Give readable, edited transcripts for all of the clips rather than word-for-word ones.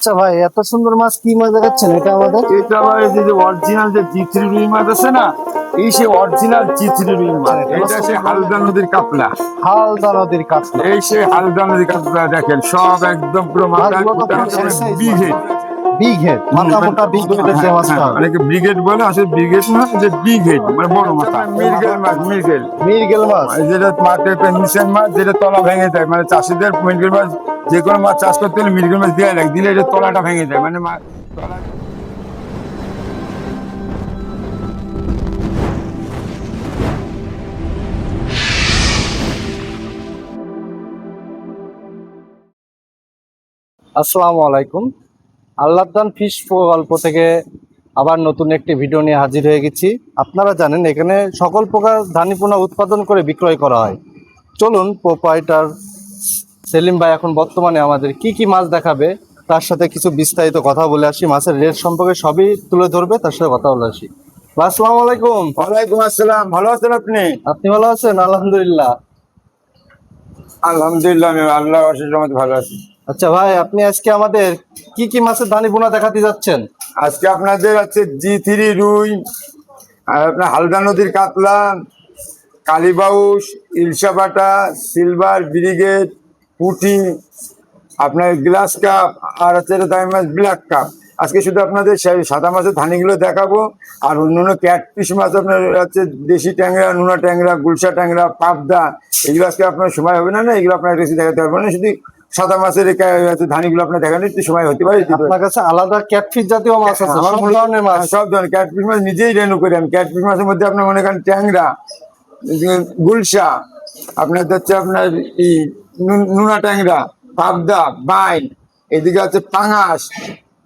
আচ্ছা ভাই, এত সুন্দর মাছ কি মাছ দেখাচ্ছেন এটা আমাদের? এটা আবার এই যে অরিজিনাল যে জি3 রুই মাছ আছে না, এই সে অরিজিনাল জি3 রুই মাছ। এটা সে হালদা নদীর কাতলা। হালদা নদীর কাতলা। এই সে হালদা নদীর কাতলা, দেখেন সব একদম পুরো মাথা মাছগুলো তো পুরো সেই size মাছ। বিঘেট। বিগ হেড, মাথা মোটা বিগ হেডের যে মাছটা হয়। অনেকে ব্রিগেড বলে, আসলে ব্রিগেড না, যে বিঘেট মানে বড় মাথা। মিরগেল মাছ, মিরগেল। মিরগেল মাছ। যেটা মাঠে নিচের মাছ, যেটা তলা ভেঙে যায়, মানে চাষিদের মিরগেল মাছ যে কোনো মাছ চাষ করতে হলে মিরগেল মাছ দেওয়া লাগে, দিলে এটা তলাটা ভেঙে যায়, মানে তলা। আসসালামু আলাইকুম। আল্লাহদান ফিশ প্রকল্প থেকে আবার নতুন একটি ভিডিও নিয়ে হাজির হয়ে গেছি। আপনারা জানেন এখানে সকল প্রকার ধানীপোনা উৎপাদন করে বিক্রয় করা হয়। চলুন প্রোপাইটার সেলিম ভাই এখন বর্তমানে আমাদের কি কি মাছ দেখাবে তার সাথে কিছু বিস্তারিত কথা বলে আসি। মাছের রেট সম্পর্কে সবই তুলে ধরবে, তার সাথে কথা বলে আসি। ভাই, আসসালামু আলাইকুম। ওয়ালাইকুম আসসালাম, ভালো আছেন আপনি? আপনি ভালো আছেন? আলহামদুলিল্লাহ। আলহামদুলিল্লাহ, আমি আল্লাহ অশেষ রহমতে ভালো আছি। আচ্ছা ভাই, আপনি আজকে আমাদের কি কি মাছের ধানীপোনা দেখাতে যাচ্ছেন? আজকে আপনাদের আছে জি3 রুই, আর আপনার হালদা নদীর কাতলা, কালীবাউস, ইলশাবাটা, সিলভার ব্রিগেড, পুঁটি, আপনার গ্লাস কাপ, আর হচ্ছে দামি মাছ ব্ল্যাক কাপ। আজকে শুধু আপনাদের সেই সাদা মাছের ধানিগুলো দেখাবো। আর অন্যান্য ক্যাটফিশ মাছ আপনার হচ্ছে দেশি ট্যাংরা, নোনা ট্যাংরা, গুলশা ট্যাংরা, পাবদা, এগুলো আজকে আপনার সময় হবে না, এগুলো আপনার বেশি দেখাতে পারবেন না। শুধু সাদা মাছের ধানিগুলো আপনার দেখানোর একটু সময় হতে পারে। আপনার কাছে আলাদা ক্যাটফিশ জাতীয় মাছ আছে? আমার সব মনে ধরনের মাছ? সব ধরনের ক্যাটফিশ মাছ নিজেই রেনু করি আমি। ক্যাটফিশ মাছের মধ্যে আপনার মনে করেন ট্যাংরা, গুলশা, আপনার হচ্ছে আপনার ই নোনা ট্যাংরা, পাবদা, বাইন, এদিকে হচ্ছে পাঙাশ,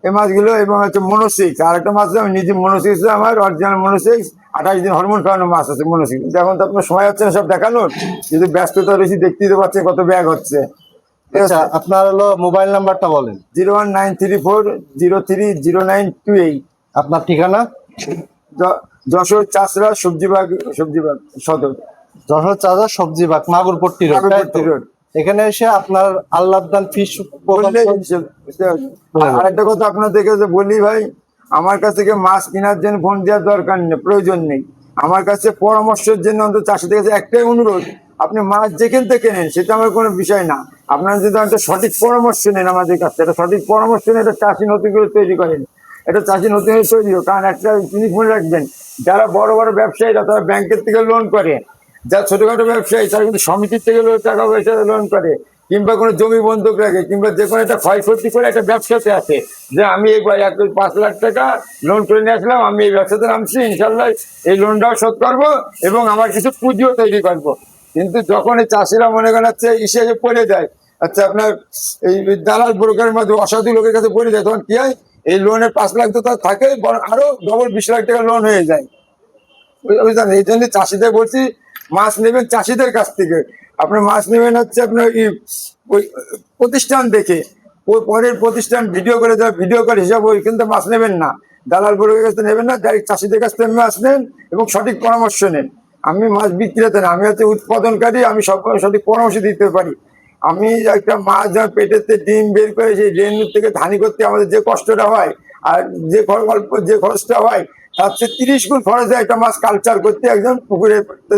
এই মাছগুলো, এবং হচ্ছে মনোসিক্স। আর একটা মাছ আছে আমি নিজে মনোসিক্স, আমার অরিজিনাল মনোসিক্স, 28 দিন হরমোন খাওয়ানো মাছ আছে মনোসিক্স। এখন তো আপনার সময় হচ্ছে না সব দেখানোর, যদি ব্যস্ততা বেশি, দেখতেই তো পাচ্ছেন কত ব্যাগ হচ্ছে। আচ্ছা, আপনার হলো মোবাইল নাম্বারটা বলেন। 01934030928। আপনার ঠিকানা? যশোর চাষরা সবজি বাগ সদর। যশোর চাঁদা সবজি বাগ, মাগুরপট্টি রোড, তাই তো? মাগুরপট্টি রোড। এখানে এসে আপনার আল্লাহদান ফিশ আরেকটা কথা আপনাদেরকে যে বলি ভাই, আমার কাছ থেকে মাছ কেনার জন্য ফোন দেওয়ার দরকার নেই, প্রয়োজন নেই। আমার কাছে পরামর্শের জন্য অন্তত চাষিদের কাছে একটাই অনুরোধ, আপনি মাছ যেখান থেকে নেন সেটা আমার কোনো বিষয় না, আপনারা যদি একটা সঠিক পরামর্শ নেন আমাদের কাছে, একটা সঠিক পরামর্শ নেন, একটা চাষি নতুন করে তৈরি করেন, এটা চাষি নতুন করে তৈরি হোক। কারণ একটা জিনিস মনে রাখবেন, যারা বড় বড় ব্যবসায়ীরা তারা ব্যাংকের থেকে লোন করে, যারা ছোটখাটো ব্যবসায়ী তারা কিন্তু সমিতির থেকে টাকা পয়সা লোন করে, কিংবা কোনো জমি বন্ধক রাখে, কিংবা যে কোনো একটা ক্ষয়ক্ষতি করে একটা ব্যবসাতে আছে, যে আমি এই 5 লাখ টাকা লোন করে নিয়ে আসলাম, আমি এই ব্যবসাতে নামছি, ইনশাল্লাহ এই লোনটাও শোধ করবো এবং আমার কিছু পুঁজিও তৈরি করবো। কিন্তু যখন এই চাষিরা মনে করেন হচ্ছে ইসে পড়ে যায়, আচ্ছা আপনার এই দালাল ব্রোকারের মধ্যে অসাধু লোকের কাছে পড়ে যায়, তখন কি হয়, এই লোনের 5 লাখ তো তার থাকে, আরো ডবল 20 লাখ টাকা লোন হয়ে যায়। বুঝলেন? এই জন্য চাষিদের বলছি, মাছ নেবেন চাষিদের কাছ থেকে, আপনি মাছ নেবেন হচ্ছে আপনার ওই প্রতিষ্ঠান দেখে, পরের প্রতিষ্ঠান ভিডিও করে দেওয়া, ভিডিও করে হিসাব, ওই কিন্তু মাছ নেবেন না, দালাল বড়ের কাছ থেকে নেবেন না, ডাইরেক্ট চাষিদের কাছ থেকে মাছ নেন এবং সঠিক পরামর্শ নেন। আমি মাছ বিক্রেতা না, আমি হচ্ছে উৎপাদনকারী, আমি সব সঠিক পরামর্শ দিতে পারি। আমি একটা মাছ যখন পেটেতে ডিম বের করে সেই ডিম থেকে ধানি করতে আমাদের যে কষ্টটা হয়, আর যে অল্প যে খরচটা হয়, তার চেয়ে 30 গুণ খরচ হয় একটা মাছ কালচার করতে, একদম পুকুরে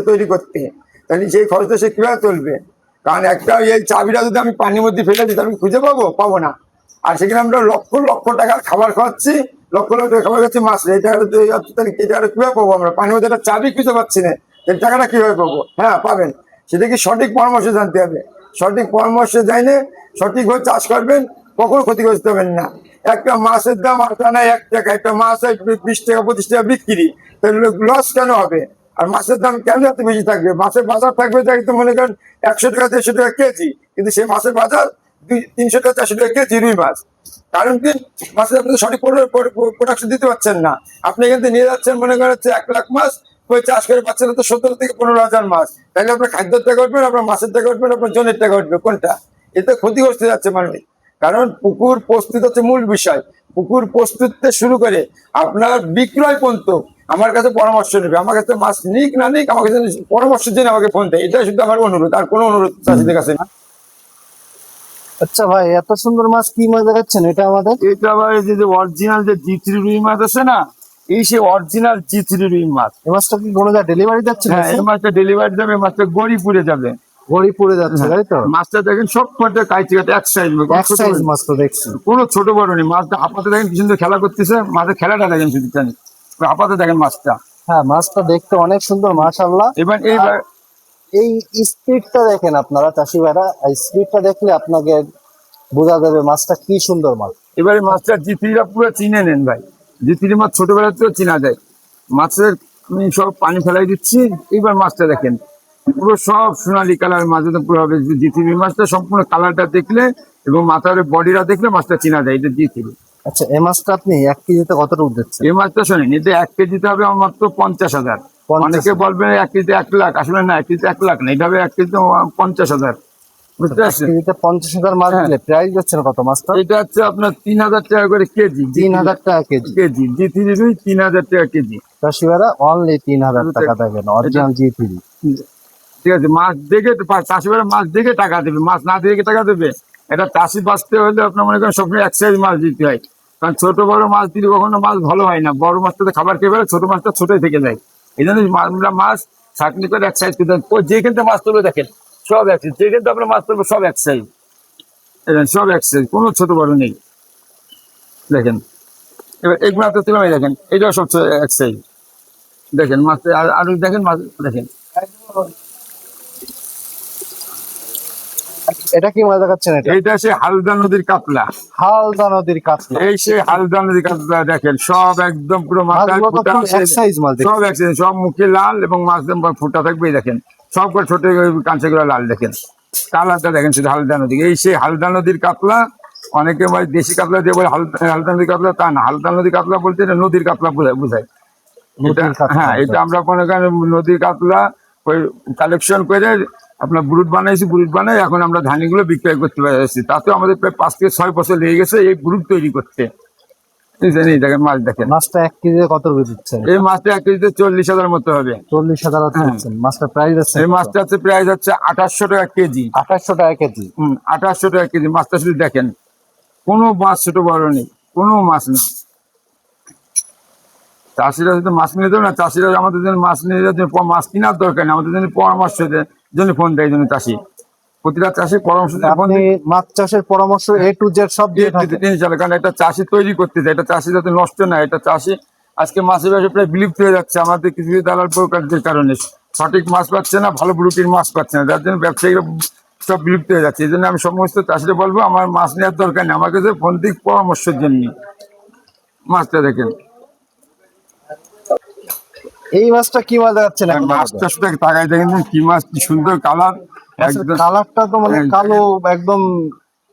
তৈরি করতে। তাহলে সেই খরচটা সে কিভাবে তুলবে? কারণ একটা এই চাবিটা যদি আমি পানির মধ্যে ফেলে দিই, আমি খুঁজে পাবো না। আর সেখানে আমরা লক্ষ লক্ষ টাকার খাবার খাওয়াচ্ছি, লক্ষ লক্ষ টাকা খাবার খাচ্ছি মাছ, এই টাকাটা কিভাবে পাবো? আমরা পানির মধ্যে একটা চাবি খুঁজে পাচ্ছি না, এই টাকাটা কিভাবে পাবো? হ্যাঁ, পাবেন, সেটা কি সঠিক পরামর্শ জানতে হবে। সঠিক পরামর্শ জানে সঠিকভাবে চাষ করবেন, কখনো ক্ষতিগ্রস্ত হবেন না। একটা মাছের দাম আটা নাই 1 টাকা, একটা মাছ 20 টাকা 25 টাকা বিক্রি, তাহলে লস কেন হবে? আর মাছের দাম কেন এত বেশি থাকবে? মাছের বাজার থাকবে তো মনে করেন 100 টাকা 150 টাকা কেজি, কিন্তু সেই মাছের বাজার 300 টাকা 400 টাকা কেজি রুই মাছ। কারণ কি? মাছের আপনি সঠিক প্রোডাকশন দিতে পারছেন না। আপনি এখান থেকে নিয়ে যাচ্ছেন মনে করেন 1 লাখ মাছ, ওই চাষ করে পাচ্ছেন তো 17 থেকে 15,000 মাছ। তাহলে আপনার খাদ্যের টাকা উঠবেন, আপনার মাছের টাকা উঠবেন, আপনার জনের টাকা উঠবে, কোনটা? এতে ক্ষতিগ্রস্ত যাচ্ছে মানুষ। কারণ পুকুর প্রস্তুত হচ্ছে মূল বিষয়, পুকুর প্রস্তুত থেকে শুরু করে আপনার বিক্রয় পর্যন্ত আমার কাছে পরামর্শ নেবে। আমার কাছে মাছ নিক না নিক, আমার কাছে পরামর্শের জন্য আমাকে ফোন দেয়, এটা শুধু আমার অনুরোধ, আর কোনো অনুরোধ চাষিদের কাছে না। আচ্ছা ভাই, এত সুন্দর মাছ কি মাছ দেখাচ্ছেন এটা আমাদের? এটা আবার এই যে অরিজিনাল যে জি3 রুই মাছ আছে না, এই সে অরিজিনাল জি3 রুই মাছ। এই মাছটা কি কোনো ডেলিভারি যাচ্ছে? হ্যাঁ, এই মাছটা ডেলিভারি যাবে, মাছটা গড়িপুরে যাবে। গড়িপুরে যাচ্ছে, তাই তো? মাছটা দেখেন সব কটা কাইচি কাটে এক সাইজ, এক সাইজ মাছ তো দেখছি। কোনো ছোট বড় নেই। মাছটা আপাতত দেখেন কি সুন্দর খেলা করতেছে, মাছের খেলাটা দেখেন শুধু জানি। আপাতত দেখেন মাছটা। হ্যাঁ, মাছটা দেখতে অনেক সুন্দর, মাশাআল্লাহ। এবার এইবার এই স্পিডটা দেখেন আপনারা চাষি ভাইরা, এই স্পিডটা দেখলে আপনাকে বোঝা যাবে মাছটা কি সুন্দর মাছ। এবারে মাছটা জি3রা পুরো চিনে নেন ভাই। জি3 মাছ ছোটবেলাতেও চিনা যায়। মাছের আমি সব পানি ফেলাই দিচ্ছি, এবার মাছটা দেখেন পুরো সব সোনালী কালার মাছ একদম পুরো হবে। জি3 মাছটা সম্পূর্ণ কালারটা দেখলে এবং মাথার বডিটা দেখলে মাছটা চিনা যায় এটা জি3। আচ্ছা, এই মাছটা আপনি 1 কেজিতে কতটুকু দিচ্ছেন? এই মাছটা শোনেন, এটা 1 কেজিতে হবে আমার মাত্র 50,000। 50,000 অনেকে বলবেন 1 কেজিতে 1 লাখ, আসলে না, 1 কেজিতে 1 লাখ না, এটা হবে 1 কেজিতে 50,000। বুঝতে 1 পারছেন? কেজিতে 50,000 মাছ হ্যাঁ। দিলে প্রাইস দিচ্ছেন কত মাছটা? এটা হচ্ছে আপনার 3,000 টাকা করে কেজি। 3,000 টাকা কেজি। কেজি জি3 রুই 3,000 টাকা কেজি। চাষি ভাইরা অনলি 3,000 টাকা দেবেন অরিজিনাল জি3। ঠিক আছে, মাছ দেখে চাষিরা মাছ দেখে টাকা দেবে, মাছ না দেখে টাকা দেবে? এটা চাষি বাঁচতে হলে আপনার মনে করেন সবসময় এক সাইজ মাছ দিতে হয়। কারণ ছোট বড় মাছ দিলে কখনো মাছ ভালো হয় না। বড় মাছটাতে খাবার খেয়ে ফেলে, ছোট মাছটা ছোটই থেকে যায়। এই জন্য আমরা মাছ ছাঁকনি করে এক সাইজ করে যেখানটা মাছ তুলবে দেখেন সব এক সাইজ, যেখানটা আপনার মাছ তুলবে সব এক সাইজ, সব এক সাইজ, কোনো ছোট বড় নেই। দেখেন এবার এক মাছ তুলে দেখেন, এটাও সব এক সাইজ। দেখেন মাছ আর দেখেন মাছ দেখেন। এটা কি মাছ দেখাচ্ছেন? এটা এইটা সে হালদা নদীর কাতলা। হালদা নদীর কাতলা। এই সে হালদা নদীর কাতলা দেখেন, সব একদম পুরো মাথায় মাছগুলো তো ফুটা, পুরো এক size মাছ দেখছি। সব এক size, সব মুখে লাল এবং মাছ ফুটা থাকবে। এই দেখেন সব করে ছোট কাঁচা গুলো লাল, দেখেন কালারটা দেখেন শুধু হালদা নদী। এই সে হালদা নদীর কাতলা। অনেকে ভাই দেশি কাতলা দিয়ে বলে হালদা নদীর কাতলা, তা না, হালদা নদীর কাতলা বলতে এটা নদীর কাতলা বোঝায়। নদীর কাতলা, হ্যাঁ, এটা আমরা মনে করেন নদীর কাতলা ওই কালেকশন করে আপনার ব্রুট বানাইছি, ব্রুট বানাই এখন আমরা ধানিগুলো বিক্রয় করতে পারছি। তাতেও আমাদের প্রায় 5 থেকে 6 বছর লেগে গেছে এই ব্রুট তৈরি করতে। বুঝলেন? এই দেখেন মাছ দেখেন, মাছটা 1 কেজিতে কত করে দিচ্ছেন? এই মাছটা 1 কেজিতে 40,000 মতো হবে। 40,000 হ্যাঁ। দিচ্ছেন। মাছটা প্রাইস আছে? এই মাছটা হচ্ছে প্রাইস হচ্ছে 2800 টাকা কেজি। 2800 টাকা কেজি। 2800 টাকা কেজি। মাছটা শুধু দেখেন, কোনো মাছ ছোট বড় নেই, কোনো মাছ না। চাষিরা যদি মাছ নিয়ে যাবে না, চাষিরা আমাদের জন্য মাছ নিয়ে যাওয়ার জন্য মাছ কেনার দরকার নেই, আমাদের জন্য পরামর্শ জন্য ফোন দেয়। এই জন্য চাষি, প্রতিটা চাষি পরামর্শ দিয়ে ফোন আপনি মাছ চাষের পরামর্শ A to Z সব দিয়ে থাকেন? চলে। কারণ একটা চাষি তৈরি করতে চায়, এটা চাষি যাতে নষ্ট না। এটা চাষি আজকে মাছের ব্যবসা প্রায় বিলুপ্ত হয়ে যাচ্ছে আমাদের কিছু দালাল প্রকারদের কারণে। সঠিক মাছ পাচ্ছে না, ভালো ব্রুটির মাছ পাচ্ছে না, যার জন্য ব্যবসায়ীরা সব বিলুপ্ত হয়ে যাচ্ছে। এই জন্য আমি সমস্ত চাষিরা বলবো আমার মাছ নেওয়ার দরকার নেই, আমার কাছে ফোন দিক পরামর্শের জন্য। মাছটা দেখেন, এই মাছটা কি মাছ দেখাচ্ছেন এখন? মাছটা শুধু তাকায় দেখেন কি মাছ, কি সুন্দর কালার। একদম কালারটা তো মানে কালো একদম,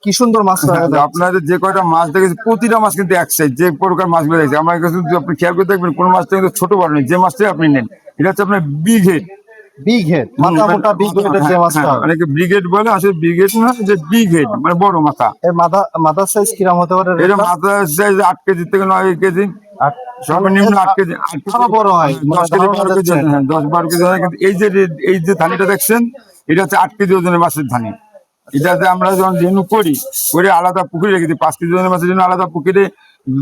কি সুন্দর মাছ। আপনাদের যে কয়টা মাছ দেখেছি প্রতিটা মাছ কিন্তু এক সাইজ, যে প্রকার মাছগুলো দেখেছি আমার কাছে যদি আপনি খেয়াল করে দেখবেন কোনো মাছটা কিন্তু ছোট বড় নেই। যে মাছটাই আপনি নেন এটা হচ্ছে আপনার বিগ হেড। বিগ হেড, মাথা মোটা বিগ হেডের যে মাছটা। অনেকে ব্রিগেড বলে, আসলে ব্রিগেড না, যে বিগ হেড মানে বড় মাথা। এর মাথার সাইজ কিরকম হতে পারে? এটা মাথা সাইজ 8 কেজি থেকে 9 কেজি, সর্বনিম্ন 8 কেজি। আরো বড় হয়, 10 কেজি 12 কেজি, হ্যাঁ 10-12 কেজি হয়। কিন্তু এই যে থানিটা দেখছেন এটা হচ্ছে 8 কেজি ওজনের মাছের থানি। এটাতে আমরা যখন রেনু করে আলাদা পুকুরে রেখেছি। 5 কেজি ওজনের মাছের জন্য আলাদা পুকুরে,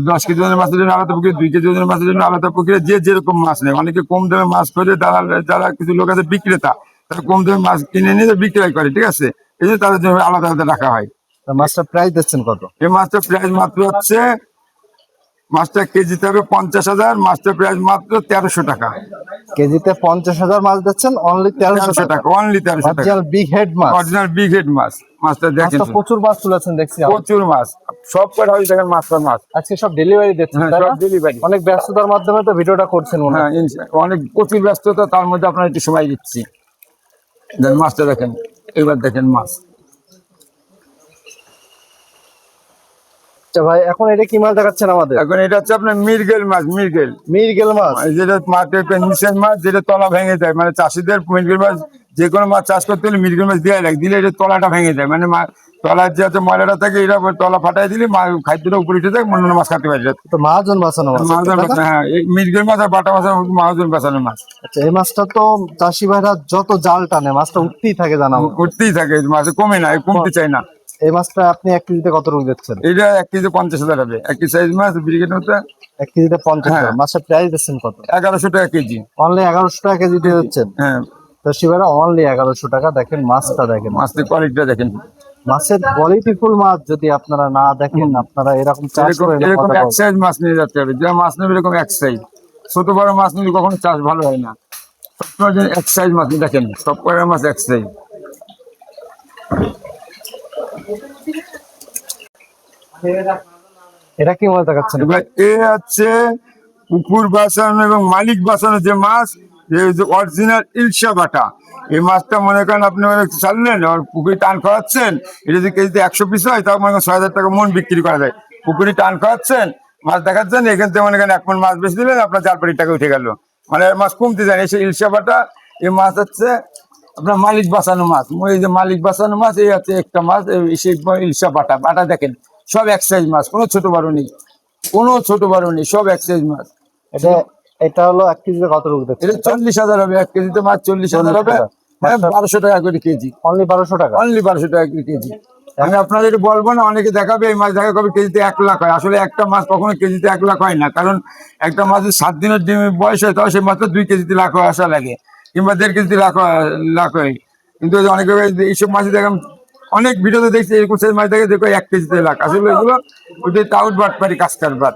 10 কেজি ওজনের মাছের জন্য আলাদা পুকুরে, 2 কেজি ওজনের মাছের জন্য আলাদা পুকুরে। যে যেরকম মাছ নেয়, অনেকে কম দামে মাছ করে দালাল, যারা কিছু লোক আছে বিক্রেতা, তারা কম দামে মাছ কিনে নিয়ে বিক্রয় করে, ঠিক আছে? এই জন্য তাদের জন্য আলাদা আলাদা রাখা হয়। মাছটা প্রাইস দিচ্ছেন কত? এই মাছটার প্রাইস মাত্র হচ্ছে, মাছটা কেজিতে হবে 50,000, মাছটার প্রাইস মাত্র 1300 টাকা। কেজিতে 50,000 মাছ দিচ্ছেন অনলি 1300 টাকা। অনলি 1300 টাকা। অরিজিনাল বিগ হেড মাছ। অরিজিনাল বিগ হেড মাছ। মাছটা দেখেন, মাছটা প্রচুর মাছ তুলেছেন দেখছি। প্রচুর মাছ, সব কটা হয় দেখেন মাছটার মাছ। আজকে সব ডেলিভারি দিচ্ছেন, হ্যাঁ, তাই সব না? ডেলিভারি। অনেক ব্যস্ততার মাধ্যমে তো ভিডিওটা করছেন মনে হয়। হ্যাঁ, অনেক প্রচুর ব্যস্ততা, তার মধ্যে আপনার একটু সময় দিচ্ছি। দেন মাছটা দেখেন, এবার দেখেন মাছ। আচ্ছা ভাই, এখন এটা কি মাছ দেখাচ্ছেন আমাদের? এখন এটা হচ্ছে আপনার মৃগেল মাছ। মৃগেল মাছ। যেটা মাঠের নিচের মাছ, যেটা তলা ভেঙে যায়। মানে চাষিদের মৃগেল মাছ, যে কোনো মাছ চাষ করতে হলে মৃগেল মাছ দেওয়া লাগে, দিলে এটা তলাটা ভেঙে যায়। মানে তলার যে হচ্ছে ময়লাটা থাকে, এটা তলা ফাটাই দিলে খাদ্যটা উপরে উঠে যায়, অন্য মাছ খাতে পারে। তো মাহাজন বাঁচানো মাছ। মাহাজন বাঁচানো, হ্যাঁ, এই মৃগেল মাছ আর বাটা মাছ মাহাজন বাঁচানো মাছ। আচ্ছা, এই মাছটা তো চাষি ভাইরা যত জাল টানে মাছটা উঠতেই থাকে, জানা উঠতেই থাকে, মাছ কমে না, কমতে চায় না। এই মাছটা আপনি 1 কেজিতে কত রুই দিচ্ছেন? এটা 1 কেজি 50,000 হবে, একই সাইজ মাছ ব্রিগেড মতো। 1 কেজিতে 50 হ্যাঁ। টাকা। মাছের প্রাইস দিচ্ছেন কত? 1100 টাকা কেজি। অনলি 1100 টাকা কেজি দিয়ে দিচ্ছেন। হ্যাঁ, তো শিবারা অনলি 1100 টাকা। দেখেন মাছটা দেখেন, মাছের কোয়ালিটিটা দেখেন। মাছের কোয়ালিটিফুল মাছ যদি আপনারা না দেখেন, আপনারা এরকম চাষ এরকম করে না এরকম কথা এক বলবেন। সাইজ মাছ নিয়ে যেতে হবে, যা মাছ নেবে এরকম এক সাইজ। ছোট বড় মাছ নিলে কখনো চাষ ভালো হয় না, সবসময় যেন এক সাইজ মাছ নিয়ে দেখেন, সব কয়টা মাছ এক সাইজ। এটা কি মাছ দেখাচ্ছেন? এবার এ হচ্ছে পুকুর বাঁচানো এবং মালিক বাঁচানো যে মাছ, অরিজিনাল ইলশা বাটা। এই মাছটা মনে করেন আপনি চাললেন আর পুকুরে টান খাওয়াচ্ছেন, এটা যদি কেজিতে 100 পিস হয় তাও মনে করেন 6,000 টাকা মন বিক্রি করা যায়। পুকুরে টান খাওয়াচ্ছেন, মাছ দেখাচ্ছেন, এখান থেকে মনে করেন 1 মণ মাছ বেশি দিলেন, আপনার 4 টাকা উঠে গেল, মানে মাছ কমতে যায় না। এই ইলশা বাটা এই মাছ হচ্ছে আপনার মালিক বাঁচানো মাছ। এই যে মালিক বাঁচানো মাছ, এই হচ্ছে একটা মাছ, সেই ইলশা বাটা। বাটা দেখেন সব এক সাইজ মাছ, কোনো ছোট বড় নেই, কোনো ছোট বড় নেই, সব এক সাইজ মাছ। এটা এটা হলো 1 কেজিতে কত রুই দিচ্ছেন? এটা 40,000 হবে, 1 কেজিতে মাছ 40,000 হবে। হ্যাঁ, 1200 টাকা করে কেজি, অনলি 1200 টাকা। অনলি 1200 টাকা করে কেজি। আমি আপনাদের বলবো না, অনেকে দেখাবে এই মাছ দেখা কবে কেজিতে 1 লাখ হয়। আসলে একটা মাছ কখনো কেজিতে 1 লাখ হয় না, কারণ একটা মাছের 7 দিনের বয়স হয়, তাও সেই মাছটা 2 কেজিতে লাখ আসা লাগে, কিংবা 1.5 কেজিতে লাখ হয়। কিন্তু অনেকে এইসব মাছ দেখেন, অনেক ভিডিওতে দেখছি এরকম সেই মাছ দেখে দেখো 1 কেজিতে লাখ। আসলে এগুলো ওইটাই টাউট বাটপারি, কাজ কারবার।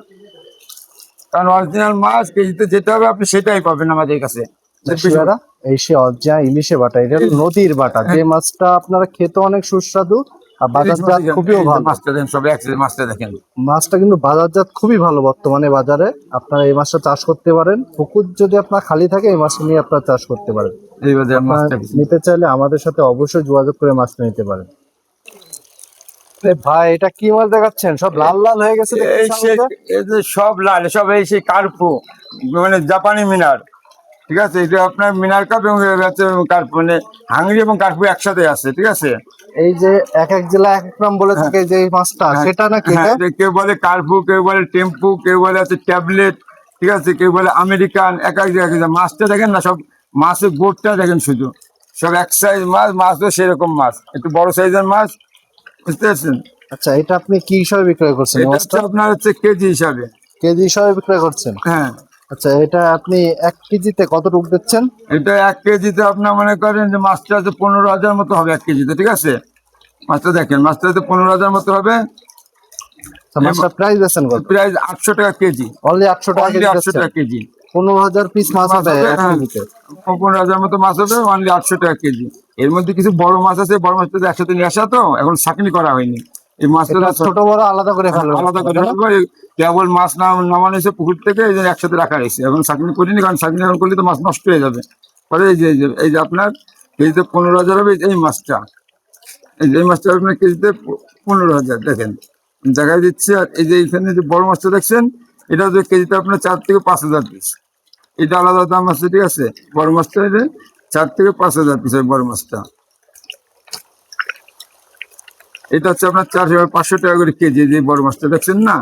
কারণ অরিজিনাল মাছ কেজিতে যেটা হবে আপনি সেটাই পাবেন আমাদের কাছে। শিবারা, এই সে অরিজিনাল ইলিশে বাটা, এটা হলো নদীর বাটা, যে মাছটা আপনারা খেতে অনেক সুস্বাদু আর বাজারজাত খুবই ভালো। মাছটা দেন সব এক সাইজ, মাছটা দেখেন। মাছটা কিন্তু বাজারজাত খুবই ভালো বর্তমানে বাজারে। আপনারা এই মাছটা চাষ করতে পারেন, পুকুর যদি আপনার খালি থাকে এই মাছ নিয়ে আপনারা চাষ করতে পারেন। এই বাজার আপনারা মাছটা নিতে চাইলে আমাদের সাথে অবশ্যই যোগাযোগ করে মাছটা নিতে পারেন। ভাই এটা কি মাছ দেখাচ্ছেন? সব লাল লাল হয়ে গেছে এই দেখতেছি সে, আমাদের। এই যে সব লাল, সব এই সেই কার্পু, মানে জাপানি মিনার। ঠিক আছে, এটা আপনার মিনার কাপ এবং কার্পু, মানে হাঙ্গরি এবং কার্পু একসাথে আছে। ঠিক আছে, এই যে এক এক জেলা এক এক নাম বলে থাকে, যে এই মাছটা সেটা নাকি এটা? হ্যাঁ, কেউ বলে কার্পু, কেউ বলে টেম্পু, কেউ বলে আছে ট্যাবলেট। ঠিক আছে, কেউ বলে আমেরিকান। এক এক জায়গায় মাছটা দেখেন না, সব মাছের গোটটা দেখেন, শুধু সব এক সাইজ মাছ। মাছও সেরকম মাছ, একটু বড় সাইজের মাছ, বুঝতে পারছেন। আচ্ছা, এটা আপনি কি হিসাবে বিক্রয় করছেন? এই এটা মাছটা হচ্ছে আপনার হচ্ছে কেজি হিসাবে। কেজি হিসাবে বিক্রয় করছেন? হ্যাঁ, আচ্ছা, এটা আপনি 1 কেজিতে কত টুক দিচ্ছেন? এটা 1 কেজিতে আপনার মনে করেন যে মাছটা হচ্ছে 15,000 মতো হবে 1 কেজিতে। ঠিক আছে, মাছটা দেখেন, মাছটা হচ্ছে 15,000 মতো হবে। মাছটা প্রাইস দিচ্ছেন কত? প্রাইস 800 টাকা কেজি, অনলি 800 টাকা অনলি কেজি 800 দিচ্ছেন। টাকা কেজি। 15,000 পিস মাছ হবে এক হ্যাঁ, কেজিতে। 15,000 মতো মাছ হবে, অনলি 800 টাকা কেজি। এর মধ্যে কিছু বড় মাছ আছে, বড় মাছটা তো একসাথে নিয়ে আসা, তো এখন ছাকনি করা হয়নি। এই মাছটা এটা ছোট বড় আলাদা করে ফেলবেন? আলাদা করে রাখবো। কেবল মাছ নামানো হয়েছে পুকুর থেকে, এই জন্য একসাথে রাখা হয়েছে। এখন ছাকনি করিনি, কারণ ছাকনি এখন করলে তো মাছ নষ্ট হয়ে যাবে। পরে এই যে আপনার কেজিতে 15,000 হবে এই মাছটা। এই মাছটা আপনার কেজিতে 15,000 দেখেন, জায়গায় দিচ্ছে। আর এই যে এইখানে যে বড় মাছটা দেখছেন, এটা হচ্ছে কেজিতে আপনার 4 থেকে 5,000 পিস। এটা আলাদা দাম আছে। ঠিক আছে, বড় মাছটা এটা 4 থেকে 5,000 পিস হয় বড় মাছটা। এটা হচ্ছে আপনার 500 টাকা করে কেজি। যে বড় মাছটা দেখছেন না,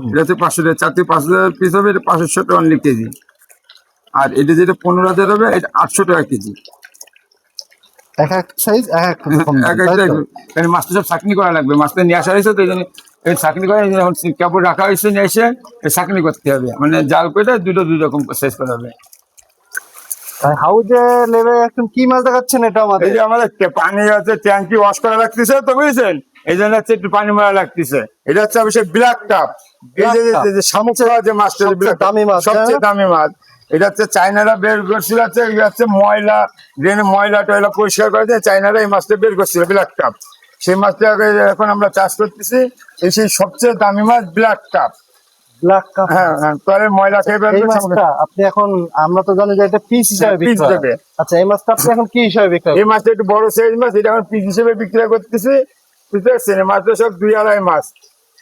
এটা হচ্ছে 500 টাকা, 4 থেকে 5,000 পিস হবে, এটা 500 টাকা অনলি কেজি। আর এটা যেটা 15,000 হবে, এটা 800 টাকা কেজি। এক এক সাইজ এক এক রকম দাম, এক তাই একটা, তো? কারণ মাছটা সব ছাকনি করা লাগবে। মাছটা নিয়ে আসা হয়েছে, তো এই জন্য ছাকনি করে এখন কাপড় রাখা হয়েছে, নিয়ে এসে ছাকনি করতে হবে, মানে জাল করে দুই রকম শেষ করা হবে। হাউজে নেমে এখন কি মাছ দেখাচ্ছেন এটা আমাদের? এই যে আমাদের পানি আছে, ট্যাঙ্কি ওয়াশ করা লাগতেছে, তো বুঝছেন, এই জন্য হচ্ছে একটু পানি মারা লাগতেছে। এটা হচ্ছে অবশ্যই ব্ল্যাক কাপ। এই যে শামুক যে মাছটা, সবচেয়ে দামি মাছ, সবচেয়ে দামি মাছ। এটা হচ্ছে চাইনারা বের করছিল, এটা হচ্ছে ময়লা, ড্রেনে ময়লা টয়লা পরিষ্কার করে দিয়ে চাইনারা এই মাছটা বের করছিল, ব্ল্যাক কাপ। সেই মাছটা এখন আমরা চাষ করতেছি। এই সেই সবচেয়ে দামি মাছ ব্ল্যাক কাপ। Black cup. হ্যাঁ, পরে ময়লা খেয়ে এই মাছটা আপনি এখন, আমরা তো জানি যে এটা পিস হিসাবে পিস বিক্রি দেবে। হয়। আচ্ছা, এই মাছটা আপনি এখন কি হিসাবে বিক্রি এই মাছটা একটু বড় সাইজ মাছ, এটা এখন পিস হিসেবে বিক্রি করতেছি, বুঝতে পারছেন। এই মাছটা সব 2-2.5 মাছ,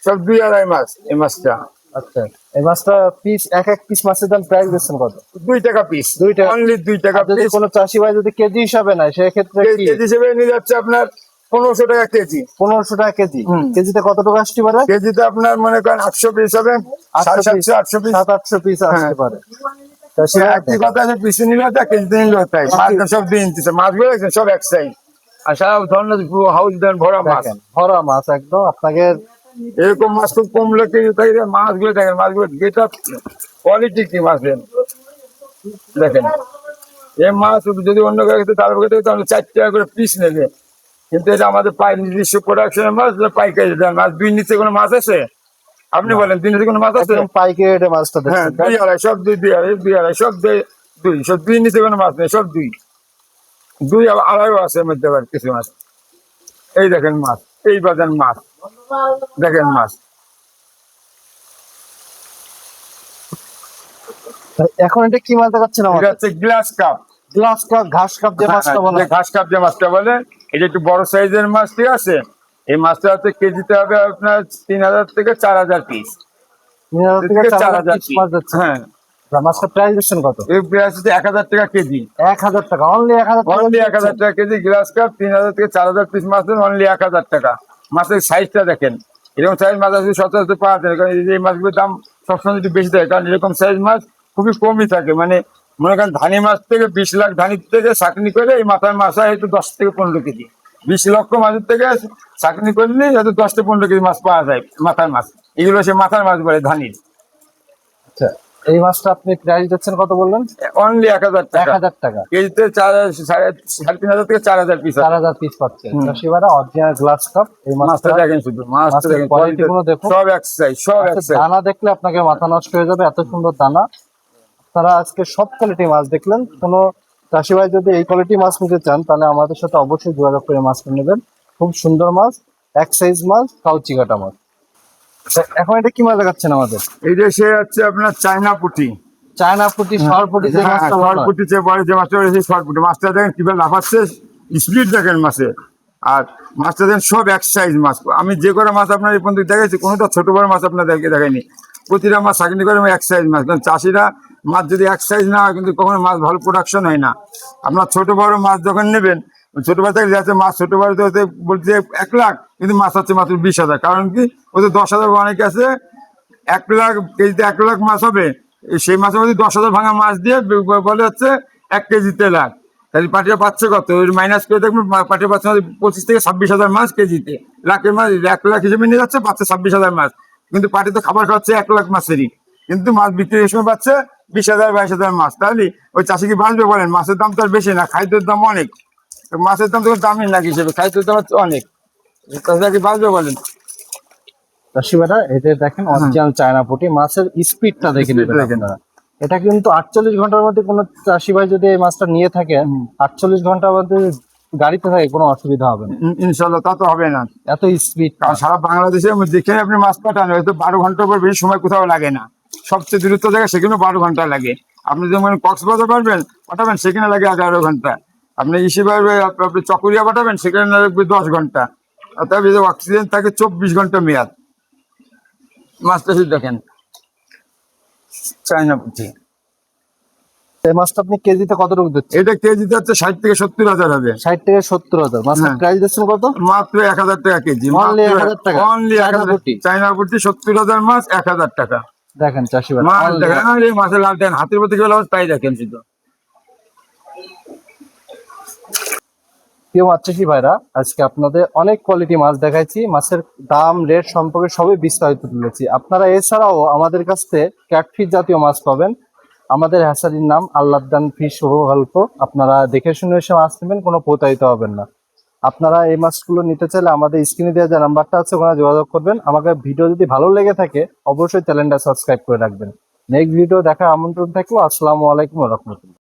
সব 2-2.5 মাছ এই মাছটা। আচ্ছা, এই মাছটা পিস, এক এক পিস মাছের দাম প্রাইস দিচ্ছেন কত? 2 টাকা পিস, 2 টাকা। অনলি 2 টাকা আর যদি পিস। কোনো চাষি ভাই যদি কেজি হিসাবে নেয় সেক্ষেত্রে কি? কেজি হিসেবে নিয়ে যাচ্ছে আপনার 1500 টাকা কেজি। 1500 টাকা কেজি। হুম। কেজিতে কত টাকা আসতে পারে? কেজিতে আপনার মনে করেন 800 পিস হবে, 700-800 পিস। 700-800 পিস আসতে হ্যাঁ। পারে। তা সেটা একই কথা আছে, পিসে নিলে তো কেজিতে নিলে তাই। মাছটা সব 2 ইঞ্চি, মাছগুলো দেখছেন সব এক সাইজ। আর সারা ধরনের পুরো হাউস দেন ভরা মাছ। দেখেন ভরা মাছ একদম আপনাকে। এরকম মাছ খুব কম লোকে থাকে, মাছগুলো দেখেন, মাছগুলো যেটা কোয়ালিটি কি মাছের দেখেন। এই মাছ যদি অন্য কাছে তার তাহলে 4 টাকা করে পিস নেবে, কিন্তু এটা আমাদের নিজস্ব প্রোডাকশনের মাছ, পাইকারি দেন মাছ। দুই নিচে কোনো মাছ আছে আপনি বলেন? দুই নিচে কোনো মাছ আছে? একদম পাইকারি রেটে মাছটা হ্যাঁ, দেখছেন। 2 2.5 সব 2 2.5 2.5 সব 2 সব 2 নিচে কোনো মাছ নেই, সব 2 2.5 আছে এর মধ্যে আবার কিছু মাছ। এই দেখেন মাছ, এই বাজার মাছ দেখেন মাছ। এখন এটা কি মাছ দেখাচ্ছেন এটা আমাদের? হচ্ছে গ্লাস কাপ। গ্লাস কাপ, ঘাস কাপ যে মাছটা বলে। ঘাস কাপ যে মাছটা বলে, এটা একটু বড় সাইজের মাছ, ঠিক আছে? এই মাছটা হচ্ছে কেজিতে হবে আপনার 3000 থেকে 4000 পিস। 3000 থেকে 4000 পিস মাছ যাচ্ছে। হ্যাঁ, মাছটা প্রাইস দিচ্ছেন কত? এই প্রাইস হচ্ছে 1000 টাকা কেজি। 1000 টাকা, অনলি 1000 টাকা। অনলি 1000 টাকা কেজি গ্লাস কাপ। 3000 থেকে 4000 পিস মাছ দেন, অনলি 1000 টাকা। মাছের সাইজটা দেখেন, এরকম সাইজ মাছ আছে সচরাচর পাওয়া যায় না, কারণ এই মাছগুলোর দাম সবসময় একটু বেশি থাকে, কারণ এরকম সাইজ মাছ খুবই কমই থাকে। মানে মনে করেন ধানি মাছ থেকে 20 লাখ ধানি থেকে চাকনি করে এই মাথার মাছ হয় হয়তো 10 থেকে 15 কেজি। 20 লক্ষ মাছের থেকে চাকনি করলে হয়তো 10 থেকে 15 কেজি মাছ পাওয়া যায় মাথার মাছ। এগুলো সে মাথার মাছ বলে, ধানির। আচ্ছা, এই মাছটা আপনি প্রাইস দিচ্ছেন কত বললেন? অনলি 1000 টাকা 1000 টাকা কেজিতে। 3500 থেকে 4000 পিস। 4000 পিস পাচ্ছেন। চাষিবারা অরিজিনাল গ্লাস কাপ। এই মাছটা মাছটা দেখেন, শুধু মাছটা দেখেন, কোয়ালিটি গুলো দেখুন। সব এক সাইজ, সব এক সাইজ। দানা দেখলে আপনাকে মাথা নষ্ট হয়ে যাবে, এত সুন্দর দানা। আপনারা আজকে সব কোয়ালিটি মাছ দেখলেন। কোনো চাষি ভাই যদি এই কোয়ালিটি মাছ নিতে চান তাহলে আমাদের সাথে অবশ্যই যোগাযোগ করে মাছটা নেবেন। খুব সুন্দর মাছ, এক সাইজ মাছ, কাউচি কাটা মাছ। এখন এটা কি মাছ দেখাচ্ছেন আমাদের? এই যে সে হচ্ছে আপনার চায়না পুঁটি। চায়না পুঁটি, সরপুঁটি যে মাছটা বলা হয়। সরপুঁটি যে বলে, যে মাছটা বলে সরপুঁটি। মাছটা দেখেন কিভাবে লাফাচ্ছে, স্পিড দেখেন মাছে। আর মাছটা দেখেন সব এক সাইজ মাছ। আমি যে করে মাছ আপনার এই পর্যন্ত দেখেছি, কোনোটা ছোট বড় মাছ আপনার দেখাইনি। প্রতিটা মাছ চাকরি করে এক সাইজ মাছ। কারণ চাষিরা মাছ যদি এক সাইজ না হয় কিন্তু কখনো মাছ ভালো প্রোডাকশন হয় না। আপনার ছোট বড় মাছ যখন নেবেন, ছোট বড় থেকে যাচ্ছে মাছ, ছোট বড় বলছে 1 লাখ, কিন্তু মাছ হচ্ছে মাত্র 20,000। কারণ কি, ওদের 10,000 অনেকে আছে। 1 লাখ কেজিতে 1 লাখ মাছ হবে, সেই মাছের মধ্যে 10,000 ভাঙা মাছ দিয়ে বলে হচ্ছে 1 কেজিতে লাখ। তাহলে পাটিরা পাচ্ছে কত? মাইনাস করে দেখবেন, পাটিরা পাচ্ছে 25 থেকে 26,000 মাছ কেজিতে। লাখের মাছ 1 লাখ হিসেবে নিয়ে যাচ্ছে, পাচ্ছে 26,000 মাছ। কিন্তু পাটি তো খাবার খাচ্ছে 1 লাখ মাছেরই, কিন্তু মাছ বিক্রির সময় পাচ্ছে 20,000 22,000 মাছ। তাহলে ওই চাষি কি বাঁচবে বলেন? মাছের দাম তো আর বেশি না, খাদ্যের দাম অনেক। মাছের দাম তো দামই না হিসেবে, খাদ্যের দাম অনেক, তাছাড়া কি বাঁচবে বলেন? চাষিবারা এটা দেখেন অরিজিনাল চায়না পুঁটি। মাছের স্পিডটা দেখে নেবেন আপনারা। এটা কিন্তু 48 ঘন্টার মধ্যে কোনো চাষি ভাই যদি এই মাছটা নিয়ে থাকে, 48 ঘন্টার মধ্যে গাড়িতে থাকে, কোনো অসুবিধা হবে না। ইনশাল্লাহ তা তো হবে না। এত স্পিড। কারণ সারা বাংলাদেশে যেখানে আপনি মাছ পাঠান, হয়তো 12 ঘন্টার পর বেশি সময় কোথাও লাগে না। সবচেয়ে দূরত্ব জায়গা সেখানে 12 ঘন্টা লাগে। আপনি যেমন কক্সবাজার পাঠাবেন সেখানে লাগে 11 ঘন্টা। আপনি আপনি চকরিয়া পাঠাবেন সেখানে লাগবে 10 ঘন্টা। অর্থাৎ অক্সিজেন থাকে 24 ঘন্টা মেয়াদ। মাছটা শুধু দেখেন, চায়না পুঁটি। এই মাছটা আপনি কেজিতে কতটুকু দিচ্ছেন? এটা কেজিতে হচ্ছে 60 থেকে 70,000 হবে। 60 থেকে 70,000। মাছের হ্যাঁ। প্রাইস দিচ্ছেন কত? মাত্র 1000 টাকা কেজি। Only 1000 টাকা? Only China 1000। পুঁটি? চায়না পুঁটি 70,000 মাছ, 1000 টাকা। দেখেন চাষিবারা, মাছ দেখেন, আর এই মাছের লাল দেখেন, হাতের মধ্যে গেলে তাই দেখেন শুধু। প্রিয় মাছ চাষি ভাইরা, আজকে আপনাদের অনেক কোয়ালিটি মাছ দেখাইছি। মাছের দাম, রেট সম্পর্কে সবই বিস্তারিত তুলেছি। আপনারা এছাড়াও আমাদের কাছ থেকে ক্যাটফিশ জাতীয় মাছ পাবেন। আমাদের হ্যাচারির নাম আল্লাহদান ফিশ গল্প। আপনারা দেখে শুনে এসে মাছ নেবেন, কোনো প্রতারিত হবেন না। আপনারা এই মাছগুলো নিতে চাইলে আমাদের স্ক্রিনে দেওয়া যে নাম্বারটা আছে ওখানে যোগাযোগ করবেন। আমাকে ভিডিও যদি ভালো লেগে থাকে অবশ্যই চ্যানেলটা সাবস্ক্রাইব করে রাখবেন। নেক্সট ভিডিও দেখার আমন্ত্রণ থাকলো। আসসালামু আলাইকুম ওয়া রাহমাতুল্লাহ।